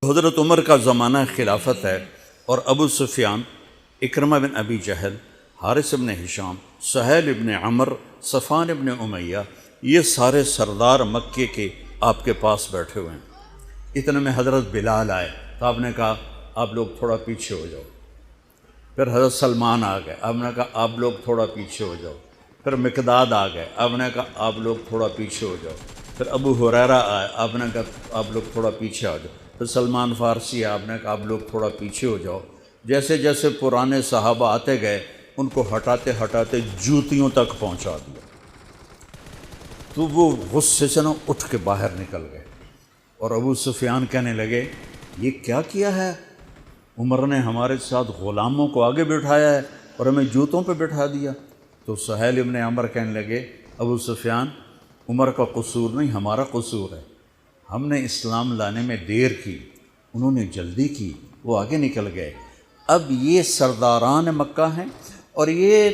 حضرت عمر کا زمانہ خلافت ہے اور ابو سفیان، اکرمہ بن ابی جہل، حارث بن ہشام، سہیل بن عمر، صفوان بن امیہ، یہ سارے سردار مکے کے آپ کے پاس بیٹھے ہوئے ہیں۔ اتنے میں حضرت بلال آئے تو آپ نے کہا آپ لوگ تھوڑا پیچھے ہو جاؤ۔ پھر حضرت سلمان آ گئے، آپ نے کہا آپ لوگ تھوڑا پیچھے ہو جاؤ۔ پھر مقداد آ گئے، آپ نے کہا آپ لوگ تھوڑا پیچھے ہو جاؤ۔ پھر ابو ہریرہ آئے، آپ نے کہا آپ لوگ تھوڑا پیچھے آ جاؤ۔ پھر سلمان فارسی آپ نے کہا آپ لوگ تھوڑا پیچھے ہو جاؤ۔ جیسے جیسے پرانے صحابہ آتے گئے ان کو ہٹاتے ہٹاتے جوتیوں تک پہنچا دیا، تو وہ غصے سے اٹھ کے باہر نکل گئے۔ اور ابو سفیان کہنے لگے یہ کیا کیا ہے، عمر نے ہمارے ساتھ غلاموں کو آگے بٹھایا ہے اور ہمیں جوتوں پہ بٹھا دیا۔ تو سہیل ابن عمر کہنے لگے ابو سفیان، عمر کا قصور نہیں ہمارا قصور ہے، ہم نے اسلام لانے میں دیر کی، انہوں نے جلدی کی، وہ آگے نکل گئے۔ اب یہ سرداران مکہ ہیں اور یہ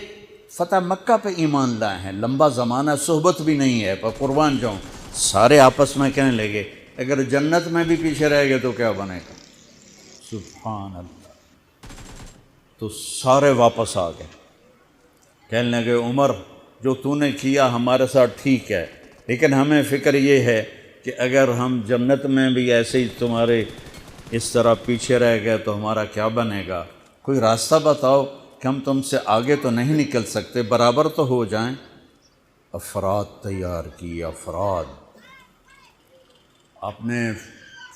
فتح مکہ پہ ایمان لائے ہیں، لمبا زمانہ صحبت بھی نہیں ہے، پر قربان جاؤں۔ سارے آپس میں کہنے لگے اگر جنت میں بھی پیچھے رہ گئے تو کیا بنے گا؟ سبحان اللہ۔ تو سارے واپس آ گئے، کہنے لگے عمر جو تو نے کیا ہمارے ساتھ ٹھیک ہے، لیکن ہمیں فکر یہ ہے کہ اگر ہم جنت میں بھی ایسے ہی تمہارے اس طرح پیچھے رہ گئے تو ہمارا کیا بنے گا؟ کوئی راستہ بتاؤ کہ ہم تم سے آگے تو نہیں نکل سکتے، برابر تو ہو جائیں۔ افراد تیار کی، افراد۔ آپ نے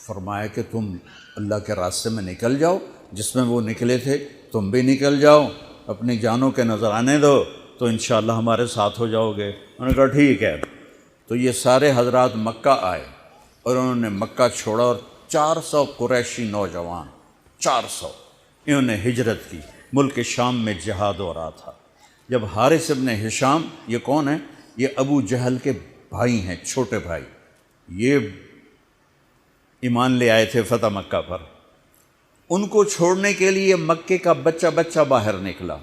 فرمایا کہ تم اللہ کے راستے میں نکل جاؤ، جس میں وہ نکلے تھے تم بھی نکل جاؤ، اپنی جانوں کے نذرانے دو تو انشاءاللہ ہمارے ساتھ ہو جاؤ گے۔ انہوں نے کہا ٹھیک ہے۔ تو یہ سارے حضرات مکہ آئے اور انہوں نے مکہ چھوڑا، اور 400 قریشی نوجوان، 400 انہوں نے ہجرت کی، ملک شام میں جہاد ہو رہا تھا۔ جب حارث ابن ہشام، یہ کون ہیں؟ یہ ابو جہل کے بھائی ہیں، چھوٹے بھائی، یہ ایمان لے آئے تھے فتح مکہ پر۔ ان کو چھوڑنے کے لیے مکے کا بچہ بچہ باہر نکلا،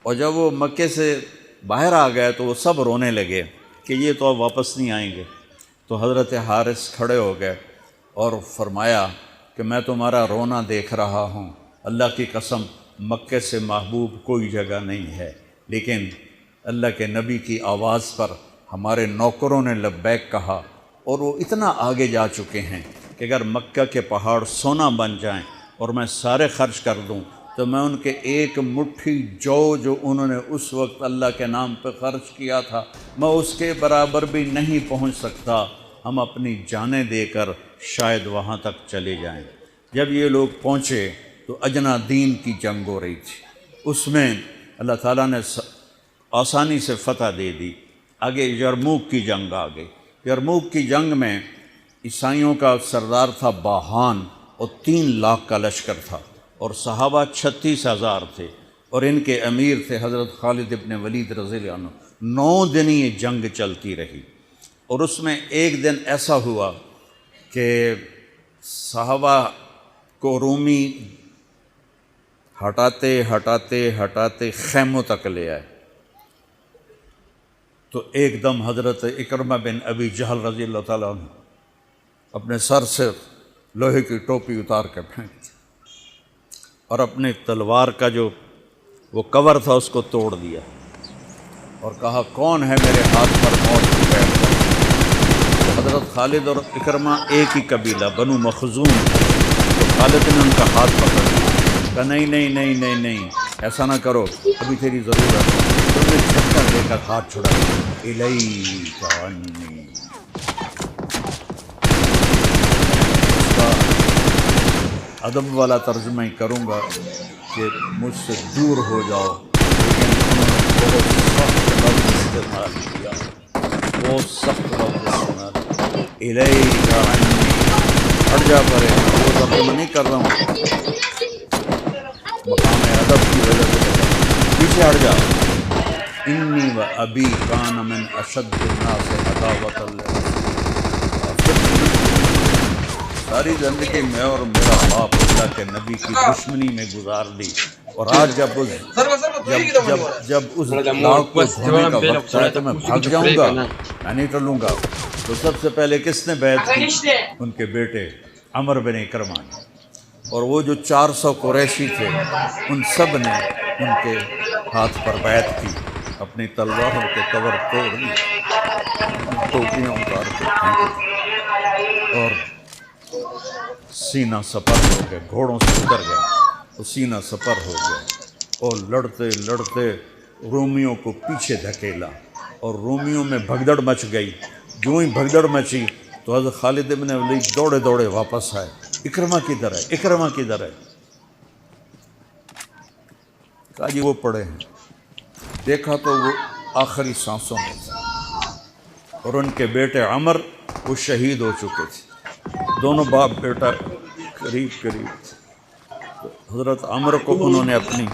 اور جب وہ مکے سے باہر آ گئے تو وہ سب رونے لگے کہ یہ تو اب واپس نہیں آئیں گے۔ تو حضرت حارث کھڑے ہو گئے اور فرمایا کہ میں تمہارا رونا دیکھ رہا ہوں، اللہ کی قسم مکے سے محبوب کوئی جگہ نہیں ہے، لیکن اللہ کے نبی کی آواز پر ہمارے نوکروں نے لبیک کہا، اور وہ اتنا آگے جا چکے ہیں کہ اگر مکہ کے پہاڑ سونا بن جائیں اور میں سارے خرچ کر دوں تو میں ان کے ایک مٹھی جو انہوں نے اس وقت اللہ کے نام پہ خرچ کیا تھا میں اس کے برابر بھی نہیں پہنچ سکتا، ہم اپنی جانیں دے کر شاید وہاں تک چلے جائیں۔ جب یہ لوگ پہنچے تو اجنا دین کی جنگ ہو رہی تھی، اس میں اللہ تعالیٰ نے آسانی سے فتح دے دی۔ آگے یرموک کی جنگ آ گئی۔ یرموک کی جنگ میں عیسائیوں کا سردار تھا باہان، اور 3 لاکھ کا لشکر تھا، اور صحابہ 36,000 تھے، اور ان کے امیر تھے حضرت خالد ابن ولید رضی اللہ عنہ۔ 9 دن یہ جنگ چلتی رہی، اور اس میں ایک دن ایسا ہوا کہ صحابہ کو رومی ہٹاتے ہٹاتے ہٹاتے خیموں تک لے آئے۔ تو ایک دم حضرت اکرمہ بن ابی جہل رضی اللہ تعالیٰ عنہ اپنے سر سے لوہے کی ٹوپی اتار کے پھینک دی، اور اپنے تلوار کا جو وہ کور تھا اس کو توڑ دیا، اور کہا کون ہے میرے ہاتھ پر موت کی بیعت کرے؟ تو حضرت خالد اور اکرمہ ایک ہی قبیلہ بنو مخزوم، تو خالد نے ان کا ہاتھ پکڑ لیا، کہا نہیں نہیں نہیں نہیں نہیں ایسا نہ کرو، ابھی تیری ضرورت ہے۔ تو نے جھٹکا دے کر ہاتھ چھڑا، الیک عنی۔ ادب والا ترجمہ ہی کروں گا کہ مجھ سے دور ہو جاؤ، لیکن انہوں نے بہت سخت لفظ استعمال کیا، بہت سخت لفظ استعمال، الیک عنی، ہٹ جا پرے، وہ ترجمہ نہیں کر رہا ہوں، مقام ادب کی وجہ سے پیچھے ہٹ جا۔ انی و ابی کان من اشد الناس عداوۃ لرسول، ساری زندگی میں اور میرا باپ اللہ کے نبی کی دشمنی میں گزار دی، اور آج جب اس لاکھ کو دھونے کا وقت آئے تو میں بھاگ جاؤں گا، میں نہیں ٹلوں گا۔ تو سب سے پہلے کس نے بیعت کی؟ ان کے بیٹے عمر بن اکرمہ نے، اور وہ جو 400 قریشی تھے ان سب نے ان کے ہاتھ پر بیعت کی، اپنی تلواروں کے کور توڑ دی، ٹوپیاں اتار کے پھینک دی اور سینہ سپر ہو گئے، گھوڑوں سے اتر گئے تو سینہ سپر ہو گئے اور لڑتے لڑتے رومیوں کو پیچھے دھکیلا اور رومیوں میں بھگدڑ مچ گئی۔ جو ہی بھگدڑ مچی تو حضرت خالد بن ولید دوڑے دوڑے واپس آئے، اکرمہ کدھر ہے، اکرمہ کدھر ہے؟ کہا جی وہ پڑے ہیں۔ دیکھا تو وہ آخری سانسوں میں تھے اور ان کے بیٹے عمر وہ شہید ہو چکے تھے، دونوں باپ بیٹا قریب قریب تھے۔ تو حضرت عمر کو انہوں نے اپنی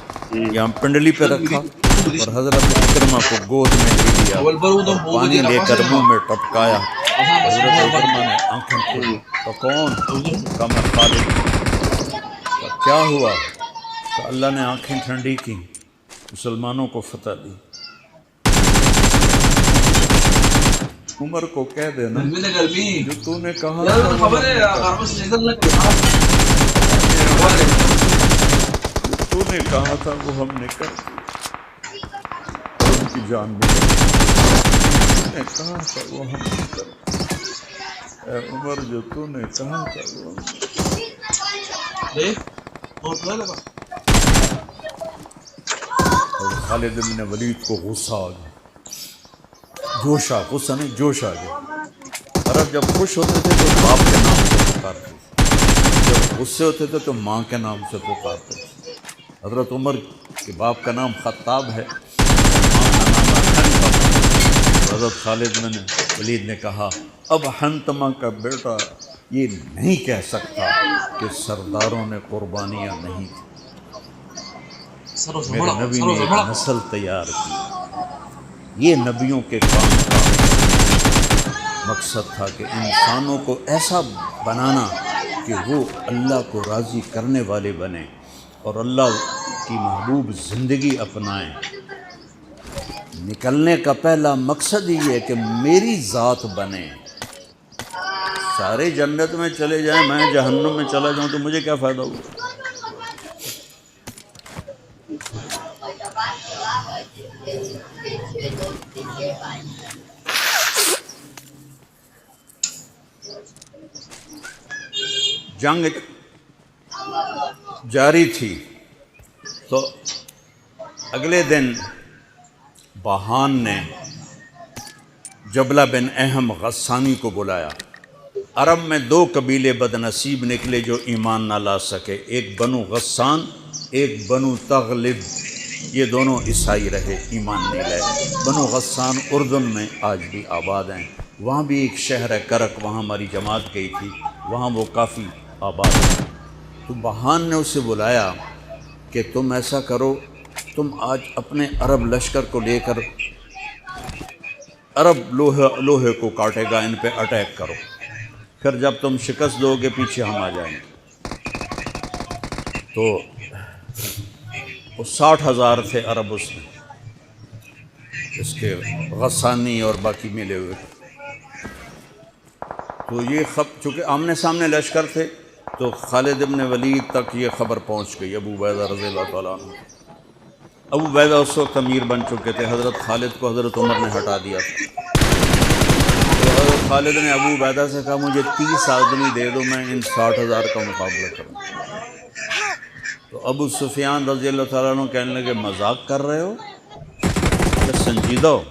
یہاں پنڈلی پہ رکھا اور حضرت اکرمہ کو گود میں لے لیا اور پانی لے کر منہ میں ٹپکایا۔ حضرت اکرمہ نے آنکھیں کھولی تو کون؟ کہا میں خالد۔ کیا ہوا؟ کہ اللہ نے آنکھیں ٹھنڈی کی، مسلمانوں کو فتح دی۔ عمر کو کہہ دینا جو تو نے کہا تو نے کہا تھا وہ ہم نے کر دیا، اور ان کی جان بھی تو نے کہا تھا وہ ہم نے کر دیا۔ اے عمر جو تو نے کہا تھا وہ ہم نے۔ اور خالد بن ولید کو غصہ آ گیا، جوش آ، غصہ نہیں جوش آ گیا۔ عرب جب خوش ہوتے تھے تو باپ کے نام سے پکارتے تھے، جب غصے ہوتے تھے تو ماں کے نام سے پکارتے تھے۔ حضرت عمر کے باپ کا نام خطاب ہے، ماں کا نام حنتمہ۔ حضرت خالد بن ولید نے کہا اب حنتمہ کا بیٹا یہ نہیں کہہ سکتا کہ سرداروں نے قربانیاں نہیں تھیں۔ میرے نبی نے ایک نسل تیار کی، یہ نبیوں کے کام کا مقصد تھا کہ انسانوں کو ایسا بنانا کہ وہ اللہ کو راضی کرنے والے بنیں اور اللہ کی محبوب زندگی اپنائیں۔ نکلنے کا پہلا مقصد یہ ہے کہ میری ذات بنے۔ سارے جنت میں چلے جائیں، میں جہنم میں چلا جاؤں تو مجھے کیا فائدہ ہوگا؟ جنگ جاری تھی تو اگلے دن بہان نے جبلہ بن اہم غسانی کو بلایا۔ عرب میں 2 قبیلے بد نصیب نکلے جو ایمان نہ لا سکے، ایک بنو غسان، ایک بنو تغلب۔ یہ دونوں عیسائی رہے، ایمان نہیں لائے۔ بنو غسان اردن میں آج بھی آباد ہیں، وہاں بھی ایک شہر ہے کرک، وہاں ہماری جماعت گئی تھی، وہاں وہ کافی آباد ہیں۔ تو بہان نے اسے بلایا کہ تم ایسا کرو، تم آج اپنے عرب لشکر کو لے کر عرب لوہے کو کاٹے گا، ان پہ اٹیک کرو، پھر جب تم شکست دو گے پیچھے ہم آ جائیں گے۔ تو وہ 60,000 تھے عرب اس میں، اس کے غسانی اور باقی ملے ہوئے۔ تو یہ چونکہ آمنے سامنے لشکر تھے تو خالد بن ولید تک یہ خبر پہنچ گئی، ابو عبیدہ رضی اللہ تعالیٰ عنہ۔ ابو عبیدہ اس وقت امیر بن چکے تھے، حضرت خالد کو حضرت عمر نے ہٹا دیا تھا۔ تو حضرت خالد نے ابو عبیدہ سے کہا مجھے 30 آدمی دے دو، میں ان 60,000 کا مقابلہ کروں۔ تو ابو سفیان رضی اللہ تعالیٰ عنہ کہنے لگے مذاق کر رہے ہو کہ سنجیدہ ہو؟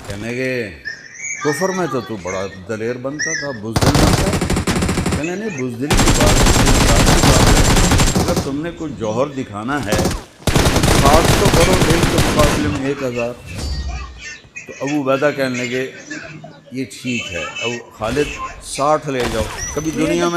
کہنے لگے کفر میں تو بڑا دلیر بنتا تھا، بزدل بنتا تھا۔ کہنے نہیں، بزدلی کی بات ہے، اگر تم نے کوئی جوہر دکھانا ہے 60 تو کرو، 1 کے مقابلے میں 1000۔ تو ابو عبیدہ کہنے لگے یہ ٹھیک ہے، ابو خالد 60 لے جاؤ۔ کبھی دنیا میں